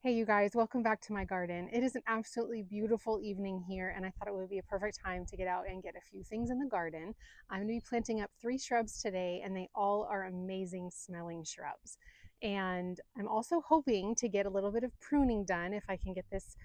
Hey you guys, welcome back to my garden. It is an absolutely beautiful evening here and I thought it would be a perfect time to get out and get a few things in the garden. I'm going to be planting up 3 shrubs today and they all are amazing smelling shrubs. And I'm also hoping to get a little bit of pruning done if I can get this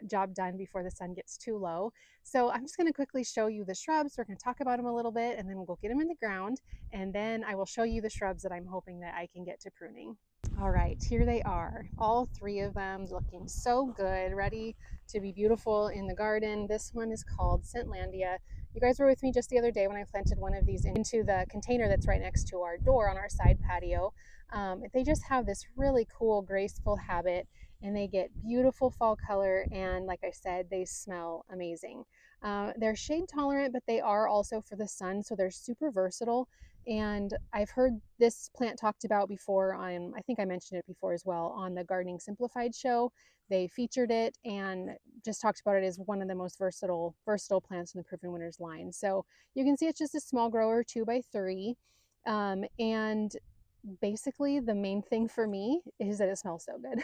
job done before the sun gets too low. So I'm just going to quickly show you the shrubs. We're going to talk about them a little bit and then we'll go get them in the ground. And then I will show you the shrubs that I'm hoping that I can get to pruning. All right, here they are. All 3 of them looking so good, ready to be beautiful in the garden. This one is called Scentlandia. You guys were with me just the other day when I planted one of these into the container that's right next to our door on our side patio. They just have this really cool, graceful habit and they get beautiful fall color. And like I said, they smell amazing. They're shade tolerant, but they are also for the sun, so they're super versatile. And I've heard this plant talked about before on, I think I mentioned it before as well, on the Gardening Simplified show. They featured it and just talked about it as one of the most versatile plants in the Proven Winners line. So you can see it's just a small grower, 2x3. And basically the main thing for me is that it smells so good.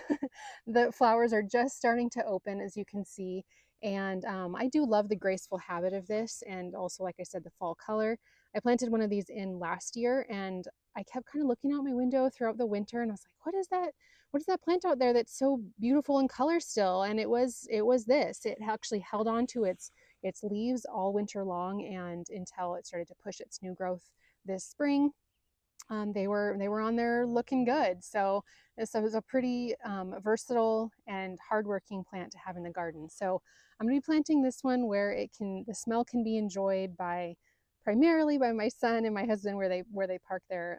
The flowers are just starting to open, as you can see. And I do love the graceful habit of this. And also, like I said, the fall color. I planted one of these in last year and I kept kind of looking out my window throughout the winter and I was like, what is that? What is that plant out there that's so beautiful in color still? And it was this. It actually held on to its leaves all winter long and until it started to push its new growth this spring. They were on there looking good. So this was a pretty versatile and hardworking plant to have in the garden. So I'm going to be planting this one where the smell can be enjoyed by primarily by my son and my husband where they park their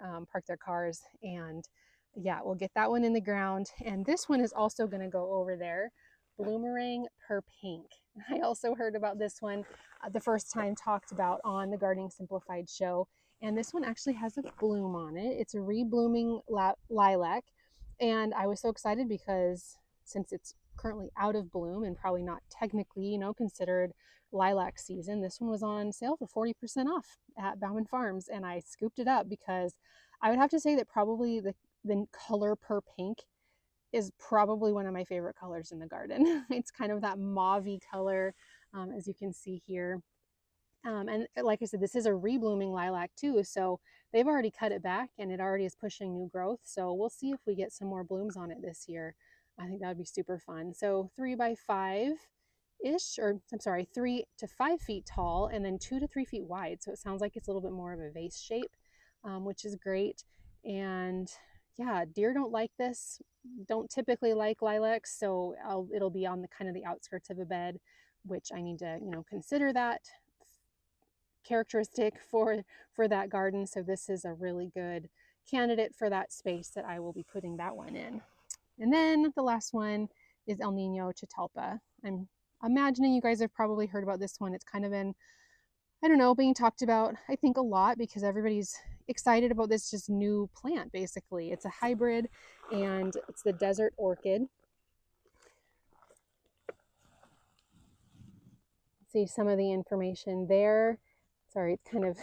cars. And yeah, we'll get that one in the ground. And this one is also going to go over there. Bloomerang per Pink. I also heard about this one the first time talked about on the Gardening Simplified show. And this one actually has a bloom on it. It's a reblooming lilac. And I was so excited because since it's currently out of bloom and probably not technically, considered lilac season, this one was on sale for 40% off at Bauman Farms. And I scooped it up because I would have to say that probably the color per pink is probably one of my favorite colors in the garden. It's kind of that mauvey color, as you can see here. And like I said, this is a reblooming lilac too, so they've already cut it back and it already is pushing new growth. So we'll see if we get some more blooms on it this year. I think that would be super fun. So 3x5-ish, or I'm sorry, 3 to 5 feet tall and then 2 to 3 feet wide. So it sounds like it's a little bit more of a vase shape, which is great. And yeah, deer don't like this, don't typically like lilacs, so it'll be on the kind of the outskirts of a bed, which I need to, consider that characteristic for that garden. So this is a really good candidate for that space that I will be putting that one in. And then the last one is El Nino Catalpa. I'm imagining you guys have probably heard about this one. It's kind of been, I don't know, being talked about, I think, a lot because everybody's excited about this just new plant. Basically, it's a hybrid and it's the desert orchid. See some of the information there. Sorry, it's kind of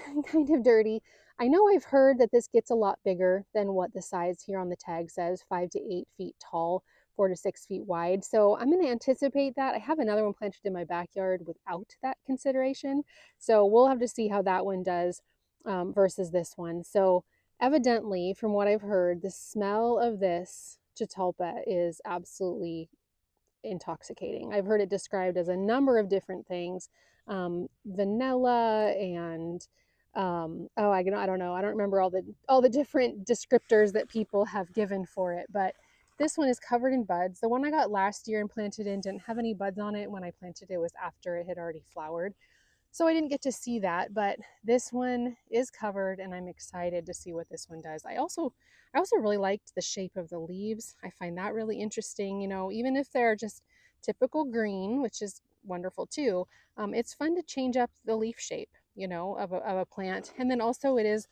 dirty. I know I've heard that this gets a lot bigger than what the size here on the tag says, 5 to 8 feet tall, 4 to 6 feet wide. So I'm going to anticipate that. I have another one planted in my backyard without that consideration. So we'll have to see how that one does versus this one. So evidently, from what I've heard, the smell of this Catalpa is absolutely intoxicating. I've heard it described as a number of different things, vanilla and I don't know. I don't remember all the different descriptors that people have given for it, but this one is covered in buds. The one I got last year and planted in didn't have any buds on it. When I planted it was after it had already flowered. So I didn't get to see that, but this one is covered and I'm excited to see what this one does. I also really liked the shape of the leaves. I find that really interesting, even if they're just typical green, which is wonderful too. It's fun to change up the leaf shape, of a plant. And then also it is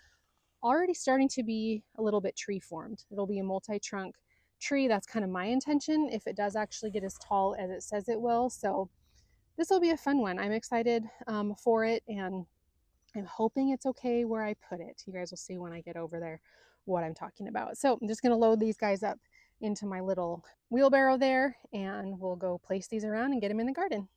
already starting to be a little bit tree formed. It'll be a multi-trunk tree. That's kind of my intention if it does actually get as tall as it says it will. So this will be a fun one. I'm excited for it, and I'm hoping it's okay where I put it. You guys will see when I get over there what I'm talking about. So I'm just going to load these guys up into my little wheelbarrow there, and we'll go place these around and get them in the garden.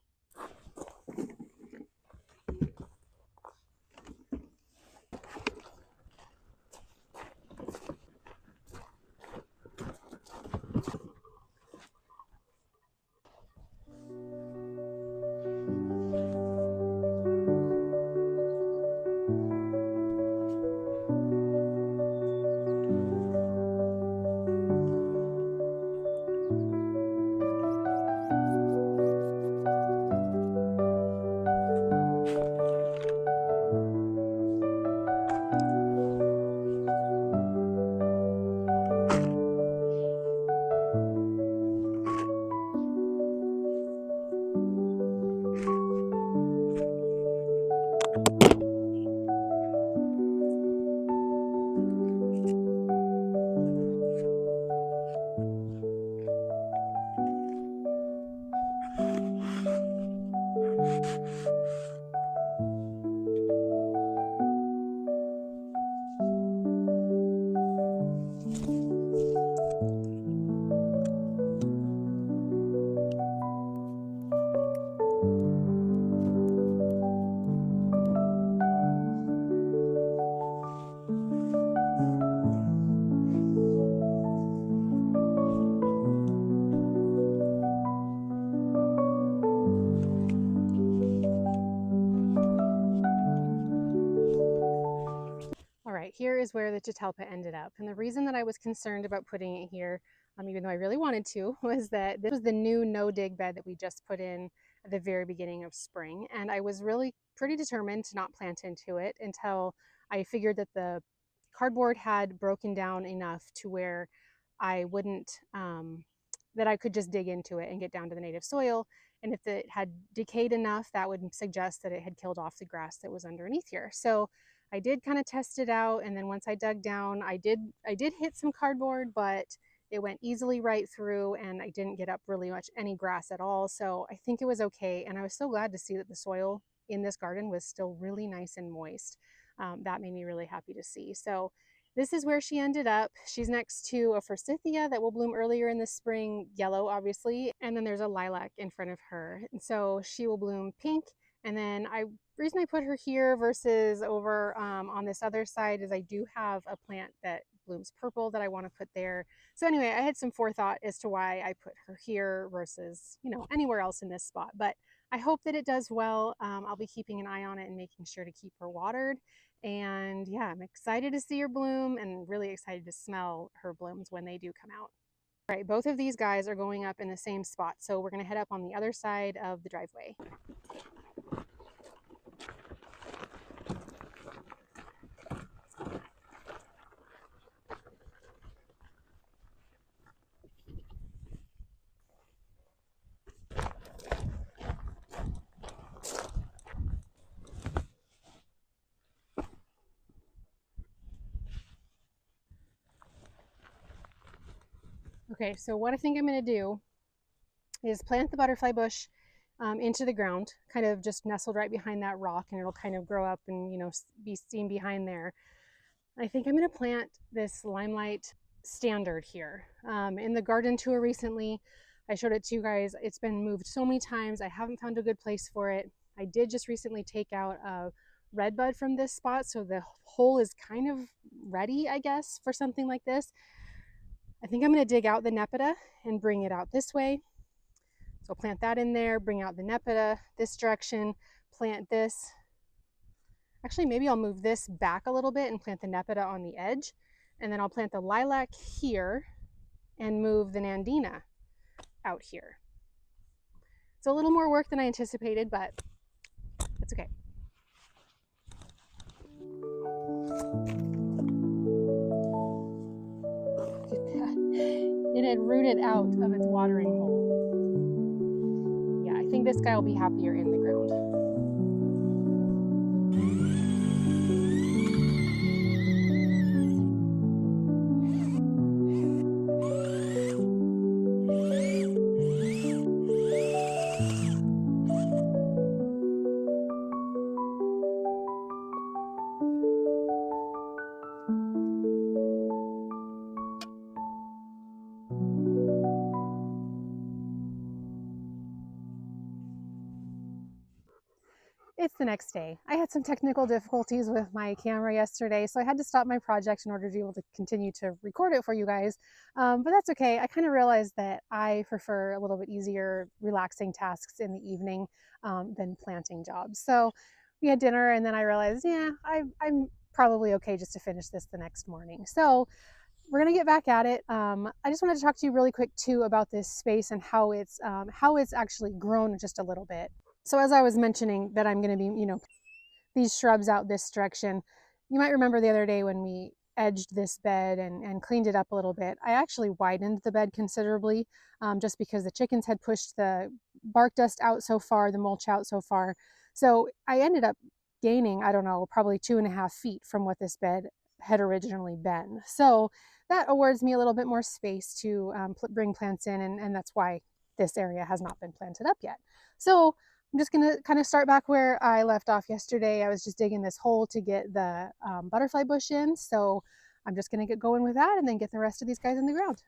All right, here is where the Catalpa ended up. And the reason that I was concerned about putting it here, even though I really wanted to, was that this was the new no-dig bed that we just put in at the very beginning of spring. And I was really pretty determined to not plant into it until I figured that the cardboard had broken down enough to where I wouldn't, that I could just dig into it and get down to the native soil. And if it had decayed enough, that would suggest that it had killed off the grass that was underneath here. So I did kind of test it out, and then once I dug down, I did hit some cardboard, but it went easily right through, and I didn't get up really much any grass at all. So I think it was okay, and I was so glad to see that the soil in this garden was still really nice and moist. That made me really happy to see. So this is where she ended up. She's next to a forsythia that will bloom earlier in the spring, yellow obviously, and then there's a lilac in front of her. And so she will bloom pink. And then reason I put her here versus over on this other side is I do have a plant that blooms purple that I want to put there. So anyway, I had some forethought as to why I put her here versus, anywhere else in this spot. But I hope that it does well. I'll be keeping an eye on it and making sure to keep her watered. And yeah, I'm excited to see her bloom and really excited to smell her blooms when they do come out. All right, both of these guys are going up in the same spot. So we're going to head up on the other side of the driveway. Okay, so what I think I'm going to do is plant the butterfly bush into the ground, kind of just nestled right behind that rock, and it'll kind of grow up and, be seen behind there. I think I'm going to plant this limelight standard here. In the garden tour recently, I showed it to you guys. It's been moved so many times. I haven't found a good place for it. I did just recently take out a red bud from this spot, so the hole is kind of ready, I guess, for something like this. I think I'm going to dig out the Nepeta and bring it out this way. So plant that in there, bring out the Nepeta this direction, plant this. Actually, maybe I'll move this back a little bit and plant the Nepeta on the edge. And then I'll plant the lilac here and move the Nandina out here. It's a little more work than I anticipated, but it's okay. It had rooted out of its watering hole. Yeah, I think this guy will be happier in the ground. It's the next day. I had some technical difficulties with my camera yesterday, so I had to stop my project in order to be able to continue to record it for you guys. But that's okay. I kind of realized that I prefer a little bit easier, relaxing tasks in the evening than planting jobs. So we had dinner, and then I realized, yeah, I'm probably okay just to finish this the next morning. So we're gonna get back at it. I just wanted to talk to you really quick too about this space and how it's actually grown just a little bit. So as I was mentioning that I'm going to be, these shrubs out this direction, you might remember the other day when we edged this bed and cleaned it up a little bit. I actually widened the bed considerably just because the chickens had pushed the bark dust out so far, the mulch out so far. So I ended up gaining, I don't know, probably 2.5 feet from what this bed had originally been. So that awards me a little bit more space to bring plants in, and that's why this area has not been planted up yet. So I'm just going to kind of start back where I left off yesterday. I was just digging this hole to get the butterfly bush in. So I'm just going to get going with that and then get the rest of these guys in the ground.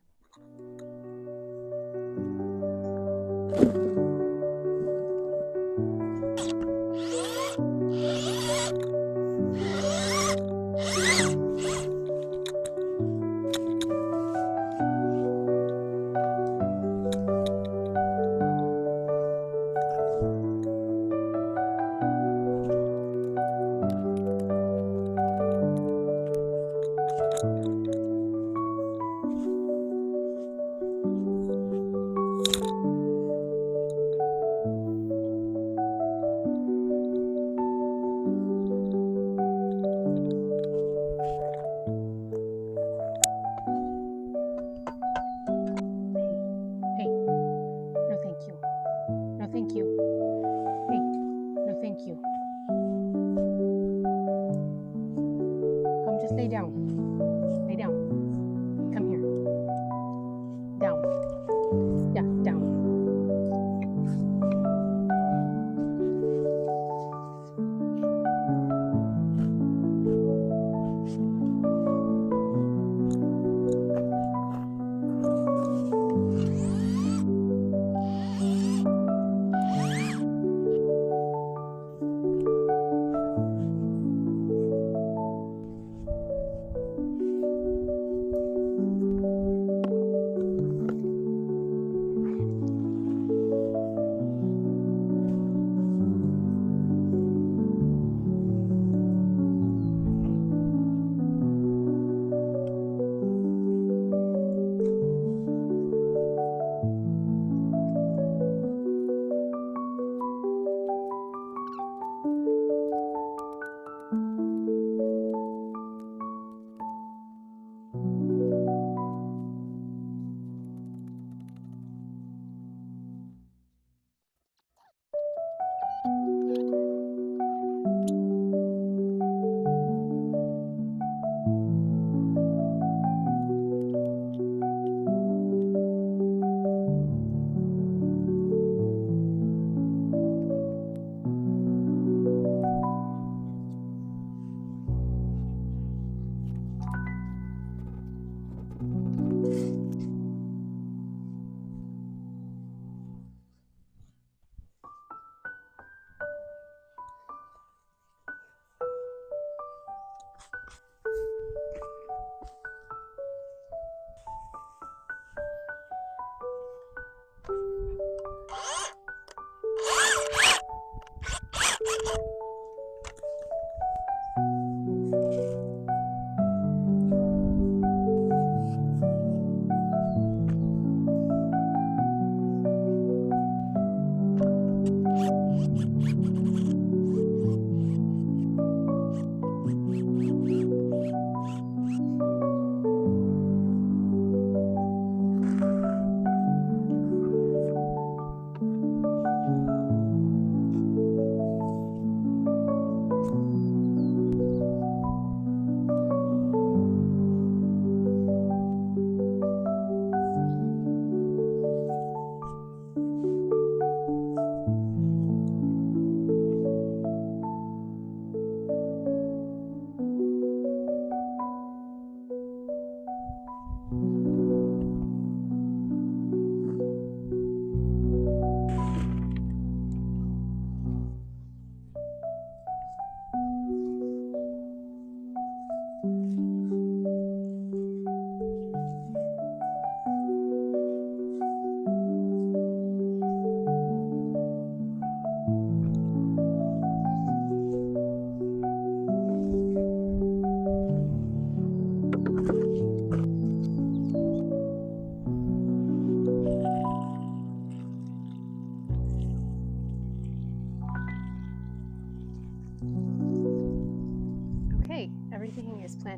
Lay down. Lay down. Come here. Down. Yeah, down.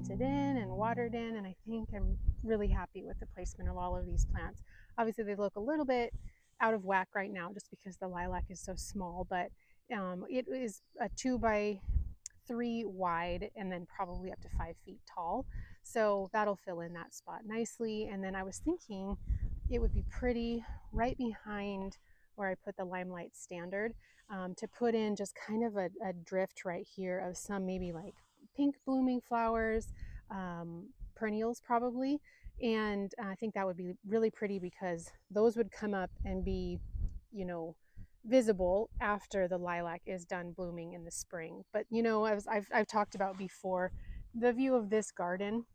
planted in and watered in, and I think I'm really happy with the placement of all of these plants. Obviously they look a little bit out of whack right now just because the lilac is so small, but it is a 2 by 3 wide and then probably up to 5 feet tall. So that'll fill in that spot nicely. And then I was thinking it would be pretty right behind where I put the Limelight Standard, to put in just kind of a drift right here of some maybe like pink blooming flowers, perennials probably. And I think that would be really pretty because those would come up and be, you know, visible after the lilac is done blooming in the spring. But you know, as I've talked about before, the view of this garden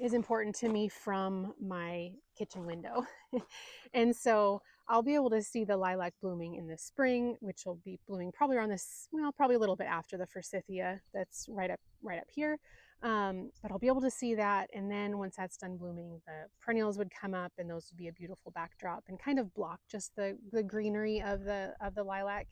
is important to me from my kitchen window. And so I'll be able to see the lilac blooming in the spring, which will be blooming probably around this, well, probably a little bit after the forsythia that's right up here. But I'll be able to see that. And then once that's done blooming, the perennials would come up and those would be a beautiful backdrop and kind of block just the greenery of the lilac.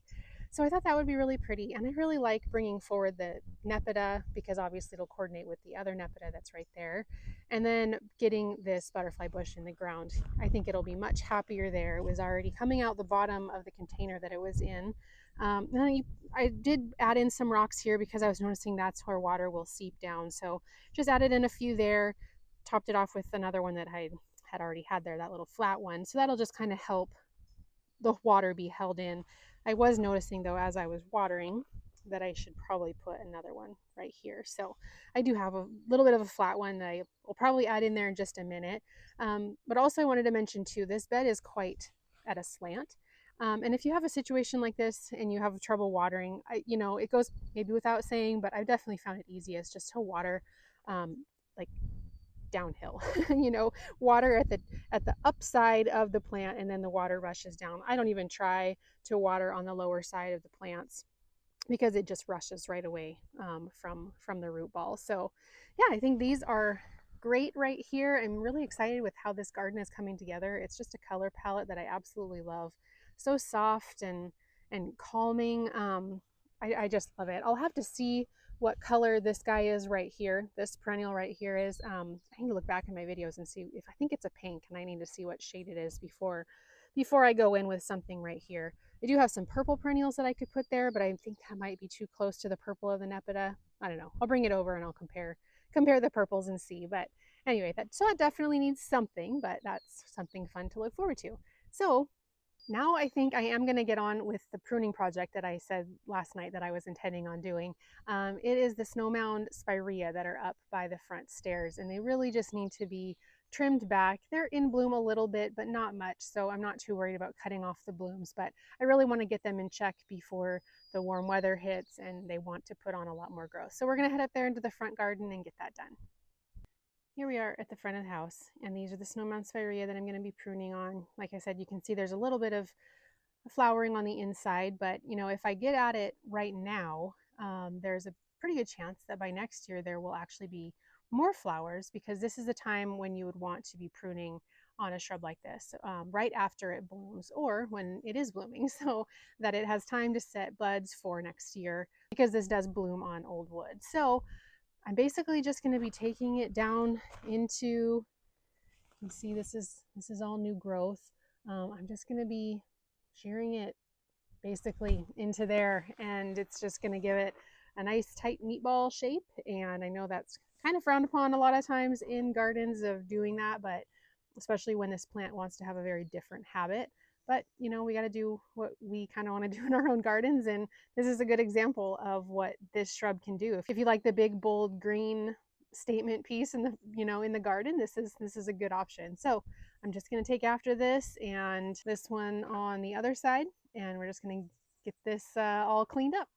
So I thought that would be really pretty. And I really like bringing forward the Nepeta because obviously it'll coordinate with the other Nepeta that's right there. And then getting this butterfly bush in the ground, I think it'll be much happier there. It was already coming out the bottom of the container that it was in. I did add in some rocks here because I was noticing that's where water will seep down. So just added in a few there, topped it off with another one that I had already had there, that little flat one. So that'll just kind of help the water be held in. I was noticing though, as I was watering, that I should probably put another one right here. So I do have a little bit of a flat one that I will probably add in there in just a minute. But also I wanted to mention too, this bed is quite at a slant. And if you have a situation like this and you have trouble watering, you know, it goes maybe without saying, but I've definitely found it easiest just to water like downhill. You know, water at the upside of the plant and then the water rushes down. I don't even try to water on the lower side of the plants because it just rushes right away from the root ball. So yeah, I think these are great right here. I'm really excited with how this garden is coming together. It's just a color palette that I absolutely love. So soft and calming. I just love it. I'll have to see what color this guy is right here. This perennial right here is, I need to look back in my videos and see if I think it's a pink, and I need to see what shade it is before I go in with something right here. I do have some purple perennials that I could put there, but I think that might be too close to the purple of the Nepeta. I don't know. I'll bring it over and I'll compare the purples and see. But anyway, that definitely needs something, but that's something fun to look forward to. So now I think I am going to get on with the pruning project that I said last night that I was intending on doing. It is the snow mound spirea that are up by the front stairs, and they really just need to be trimmed back. They're in bloom a little bit, but not much, so I'm not too worried about cutting off the blooms, but I really want to get them in check before the warm weather hits and they want to put on a lot more growth. So we're going to head up there into the front garden and get that done. Here we are at the front of the house, and these are the snow mound spirea that I'm going to be pruning on. Like I said, you can see there's a little bit of flowering on the inside, but you know, if I get at it right now, there's a pretty good chance that by next year there will actually be more flowers, because this is the time when you would want to be pruning on a shrub like this, right after it blooms or when it is blooming, so that it has time to set buds for next year, because this does bloom on old wood. So I'm basically just going to be taking it down into, you can see this is all new growth. I'm just going to be shearing it basically into there, and it's just going to give it a nice tight meatball shape. And I know that's kind of frowned upon a lot of times in gardens of doing that, but especially when this plant wants to have a very different habit. But you know, we got to do what we kind of want to do in our own gardens, and this is a good example of what this shrub can do. If you like the big bold green statement piece in the, you know, in the garden, this is a good option. So I'm just going to take after this and this one on the other side, and we're just going to get this all cleaned up.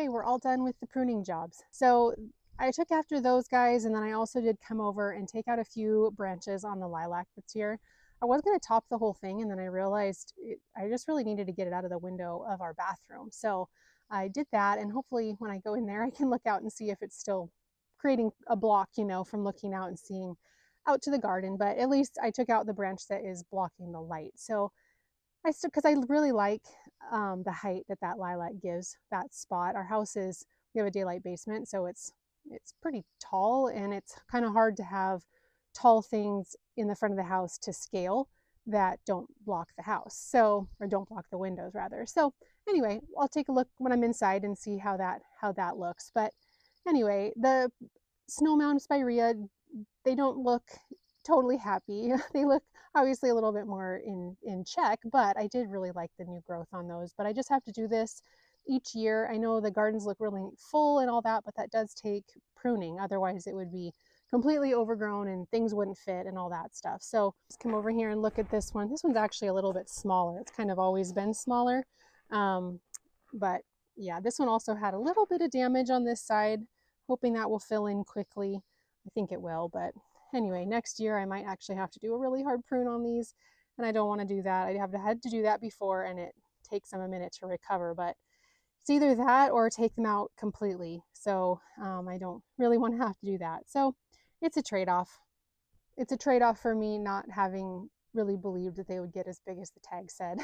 okay, we're all done with the pruning jobs. So I took after those guys, and then I also did come over and take out a few branches on the lilac that's here. I was going to top the whole thing, and then I realized I just really needed to get it out of the window of our bathroom. So I did that, and hopefully when I go in there, I can look out and see if it's still creating a block, you know, from looking out and seeing out to the garden. But at least I took out the branch that is blocking the light. So I still, because I really like the height that that lilac gives that spot. Our house is, we have a daylight basement, so it's pretty tall, and it's kind of hard to have tall things in the front of the house to scale that don't block the house. So, or don't block the windows rather. So anyway, I'll take a look when I'm inside and see how that looks. But anyway, the snow mound spirea, they don't look totally happy. They look obviously a little bit more in check, but I did really like the new growth on those. But I just have to do this each year. I know the gardens look really full and all that, but that does take pruning. Otherwise it would be completely overgrown and things wouldn't fit and all that stuff. So let's come over here and look at this one. This one's actually a little bit smaller. It's kind of always been smaller. But yeah, this one also had a little bit of damage on this side, hoping that will fill in quickly. I think it will, but anyway, next year I might actually have to do a really hard prune on these, and I don't want to do that. I have had to do that before, and it takes them a minute to recover, but it's either that or take them out completely. So I don't really want to have to do that. So it's a trade-off. It's a trade-off for me not having really believed that they would get as big as the tag said.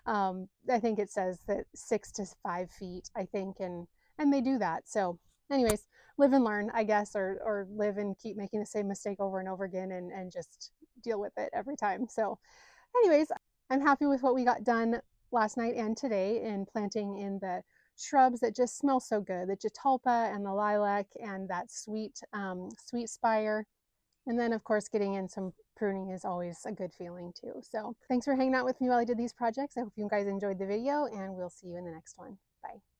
I think it says that 6 to 5 feet, I think, and they do that. So anyways, live and learn, I guess, or live and keep making the same mistake over and over again, and just deal with it every time. So anyways, I'm happy with what we got done last night and today in planting in the shrubs that just smell so good, the Catalpa and the lilac and that sweet spire. And then of course getting in some pruning is always a good feeling too. So thanks for hanging out with me while I did these projects. I hope you guys enjoyed the video, and we'll see you in the next one. Bye.